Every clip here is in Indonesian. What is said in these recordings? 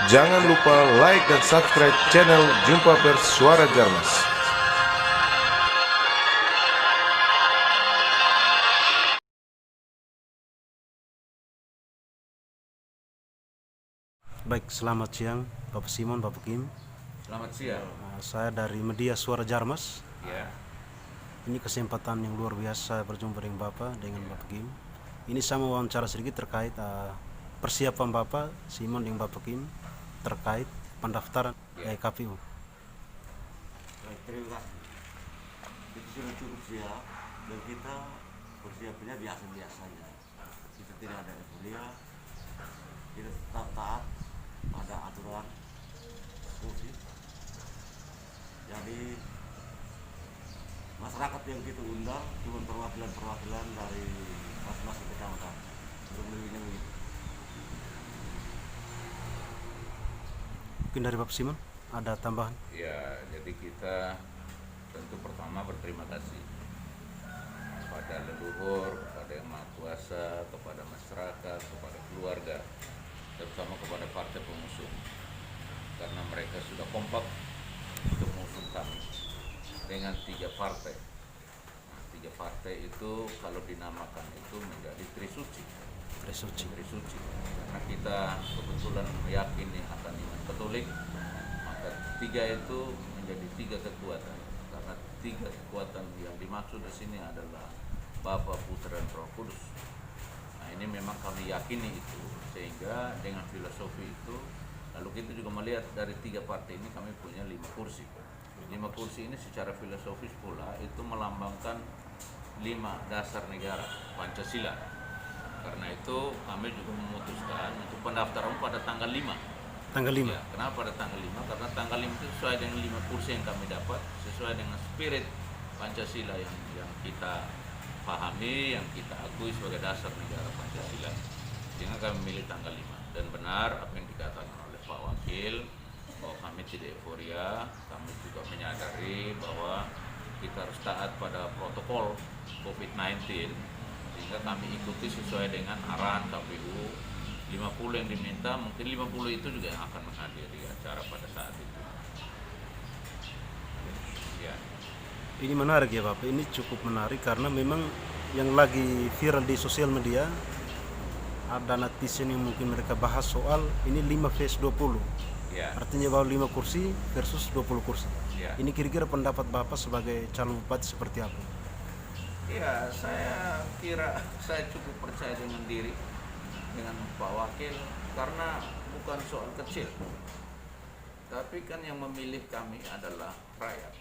Jangan lupa like dan subscribe channel Jumpa Pers Suara Jarmas. Baik, selamat siang Bapak Simon, Bapak Kim. Selamat siang. Saya dari media Suara Jarmas. Ya. Ini kesempatan yang luar biasa saya berjumpa dengan Bapak, dengan Bapak Kim. Ini saya mau wawancara sedikit terkait persiapan Bapak Simon dengan Bapak Kim terkait pendaftaran KPU. Baik, terima kasih. Itu sudah cukup siap dan kita persiapannya biasa-biasa saja. Kita tidak ada euforia, kita tetap taat pada aturan COVID. Jadi masyarakat yang kita undang cuma perwakilan-perwakilan dari masing-masing kecamatan. Lebih-lebihnya begitu. Mungkin dari Bapak Simon ada tambahan? Ya, jadi kita tentu pertama berterima kasih kepada leluhur, kepada Yang Maha Kuasa, kepada masyarakat, kepada keluarga, terutama kepada partai pengusung, karena mereka sudah kompak untuk mengusung kami dengan 3 partai. Nah, 3 partai itu kalau dinamakan itu menjadi Trisuci. Trisuci. Karena kita kebetulan meyakini akan iman Katolik, maka 3 itu menjadi 3 kekuatan. Karena 3 kekuatan yang dimaksud di sini adalah Bapa, Putra, dan Roh Kudus. Nah, ini memang kami yakini itu, sehingga dengan filosofi itu, lalu kita juga melihat dari 3 partai ini kami punya 5 kursi. 5 kursi ini secara filosofis pula itu melambangkan 5 dasar negara Pancasila. Karena itu kami juga memutuskan untuk pendaftaran pada tanggal 5. Tanggal 5? Ya, kenapa pada tanggal 5? Karena tanggal 5 itu sesuai dengan 5 kursi yang kami dapat, sesuai dengan spirit Pancasila yang kita pahami, yang kita akui sebagai dasar negara Pancasila. Sehingga kami memilih tanggal 5. Dan benar apa yang dikatakan oleh Pak Wakil, bahwa kami tidak euforia, kami juga menyadari bahwa kita harus taat pada protokol COVID-19, sehingga kami ikuti sesuai dengan arahan KPU. 50 yang diminta, mungkin 50 itu juga yang akan menghadiri acara pada saat itu. Ya. Ini menarik ya Bapak, ini cukup menarik karena memang yang lagi viral di sosial media ada netizen yang mungkin mereka bahas soal ini 5 vs 20. Ya. Artinya bahwa 5 kursi versus 20 kursi. Ya. Ini kira-kira pendapat Bapak sebagai calon bupati seperti apa? Ya, saya kira saya cukup percaya dengan diri dengan Pak Wakil, karena bukan soal kecil, tapi kan yang memilih kami adalah rakyat.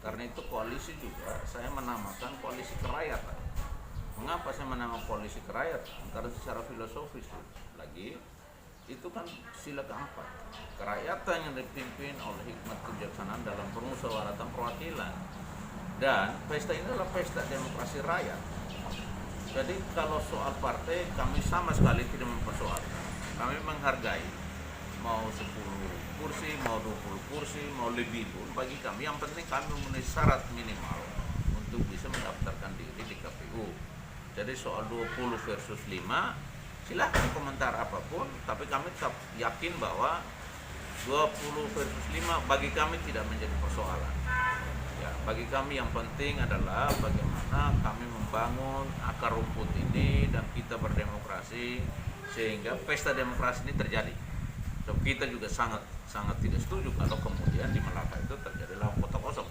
Karena itu koalisi juga saya menamakan koalisi kerakyatan. Mengapa saya menamakan koalisi kerakyatan? Karena secara filosofis lagi itu kan sila keempat, kerakyatan yang dipimpin oleh hikmat kebijaksanaan dalam permusyawaratan perwakilan. Dan pesta ini adalah pesta demokrasi rakyat. Jadi kalau soal partai kami sama sekali tidak mempersoalkan. Kami menghargai mau 10 kursi, mau 20 kursi, mau lebih pun bagi kami yang penting kami memenuhi syarat minimal untuk bisa mendaftarkan diri di KPU. Jadi soal 20 versus 5 silahkan komentar apapun, tapi kami tetap yakin bahwa 20 versus 5 bagi kami tidak menjadi persoalan. Ya, bagi kami yang penting adalah bagaimana kami membangun akar rumput ini dan kita berdemokrasi sehingga pesta demokrasi ini terjadi. So, kita juga sangat tidak setuju kalau kemudian di Melaka itu terjadilah kota kosong.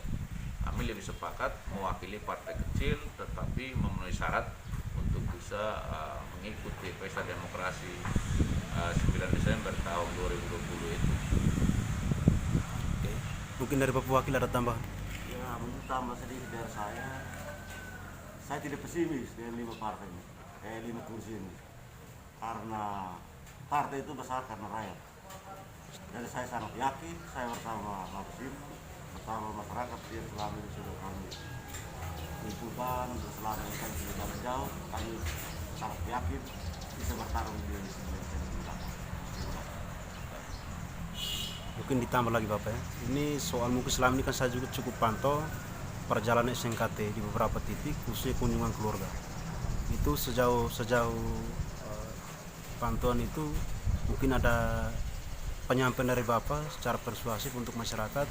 Kami lebih sepakat mewakili partai kecil tetapi memenuhi syarat untuk bisa mengikuti pesta demokrasi 9 Desember tahun 2020 itu. Oke. Mungkin dari Bapak Wakil ada tambahan? Ya, untuk tambah sedikit dari saya tidak pesimis dengan 5 partai ini, 5 kursi ini, karena partai itu besar karena rakyat. Jadi saya sangat yakin, saya bersama Bapak Simon, bersama masyarakat yang selama ini sudah kami kumpulkan, selama ini kami sudah dari jauh, kami sangat yakin bisa bertarung di Mungkin ditambah lagi Bapak ya. Ini soal mungkin selama ini kan saya juga cukup pantau perjalanan SNKT di beberapa titik, khususnya kunjungan keluarga. Itu sejauh pantauan itu mungkin ada penyampaian dari Bapak secara persuasif untuk masyarakat,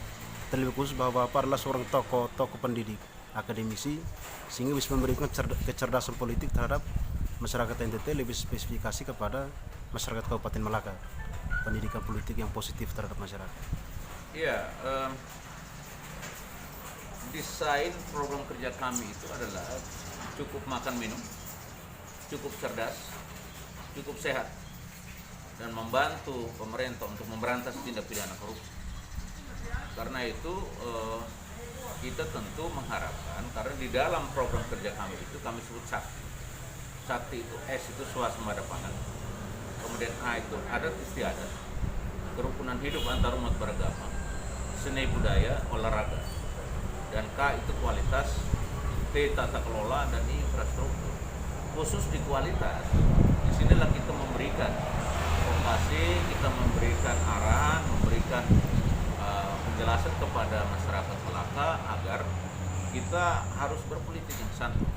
terlebih khusus bahwa Bapak adalah seorang tokoh pendidik, akademisi, sehingga bisa memberikan kecerdasan politik terhadap masyarakat NTT, lebih spesifikasi kepada masyarakat Kabupaten Malaka, pendidikan politik yang positif terhadap masyarakat. Iya, desain program kerja kami itu adalah cukup makan minum, cukup cerdas, cukup sehat, dan membantu pemerintah untuk memberantas tindak pidana korupsi. Karena itu kita tentu mengharapkan, karena di dalam program kerja kami itu kami sebut sakti. Sakti itu S itu swasembada pangan, kemudian A itu adat istiadat, kerukunan hidup antar umat beragama, seni budaya, olahraga, dan K itu kualitas, T tata kelola, dan I infrastruktur. Khusus di kualitas, disinilah kita memberikan vokasi, kita memberikan arahan, memberikan penjelasan kepada masyarakat Malaka agar kita harus berpolitik yang santun.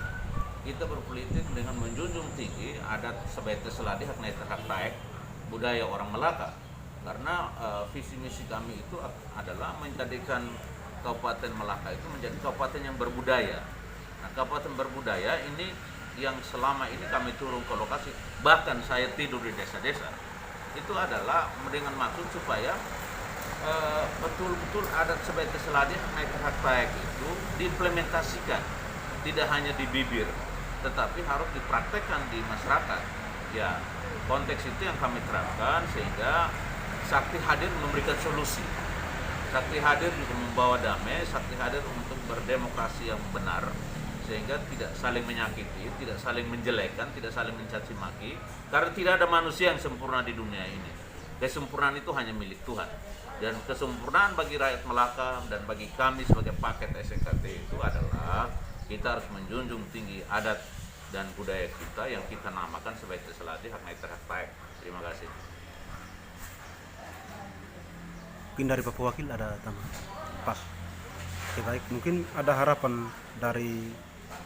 Kita berpolitik dengan menjunjung tinggi adat Sebaite Seladi, hak naik hak taek, budaya orang Malaka. Karena visi misi kami itu adalah menjadikan Kabupaten Malaka itu menjadi kabupaten yang berbudaya. Nah, kabupaten berbudaya ini yang selama ini kami turun ke lokasi, bahkan saya tidur di desa-desa, itu adalah dengan maksud supaya betul-betul adat Sebaite Seladi, hak naik hak taek itu diimplementasikan, tidak hanya di bibir, tetapi harus dipraktekkan di masyarakat. Ya, konteks itu yang kami terapkan sehingga sakti hadir memberikan solusi. Sakti hadir juga membawa damai, sakti hadir untuk berdemokrasi yang benar, sehingga tidak saling menyakiti, tidak saling menjelekkan, tidak saling mencaci maki, karena tidak ada manusia yang sempurna di dunia ini. Kesempurnaan itu hanya milik Tuhan. Dan kesempurnaan bagi rakyat Malaka dan bagi kami sebagai paket SKT itu adalah kita harus menjunjung tinggi adat dan budaya kita yang kita namakan Sebaite Seladi, hak naik hak taek. Terima kasih. Mungkin dari Bapak Wakil ada tambahan? Pak. Oke, baik, mungkin ada harapan dari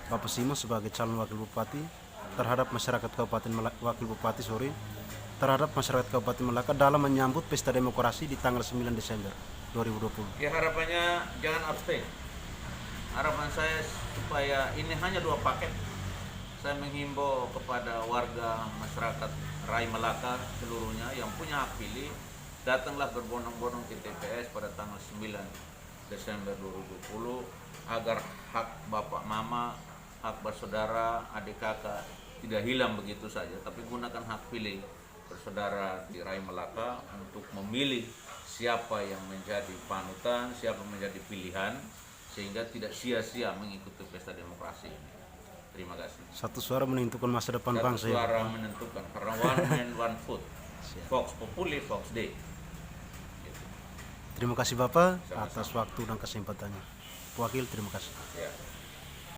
Bapak Simon sebagai calon Wakil Bupati terhadap masyarakat Kabupaten Malaka, Wakil Bupati terhadap masyarakat Kabupaten Malaka dalam menyambut Pesta Demokrasi di tanggal 9 Desember 2020. Ya, harapannya jangan abstain. Harapan saya supaya ini hanya 2 paket. Saya menghimbau kepada warga masyarakat Rai Malaka seluruhnya yang punya hak pilih, datanglah berbondong-bondong ke TPS pada tanggal 9 Desember 2020 agar hak bapak mama, hak bersaudara, adik kakak tidak hilang begitu saja, tapi gunakan hak pilih bersaudara di Rai Malaka untuk memilih siapa yang menjadi panutan, siapa menjadi pilihan, sehingga tidak sia-sia mengikuti pesta demokrasi ini. Terima kasih. Satu suara menentukan masa depan bangsa. Satu suara menentukan, karena one man one vote. Vox Populi, Vox Dei. Gitu. Terima kasih Bapak Sama-sama. atas waktu dan kesempatannya. Wakil, terima kasih. Ya.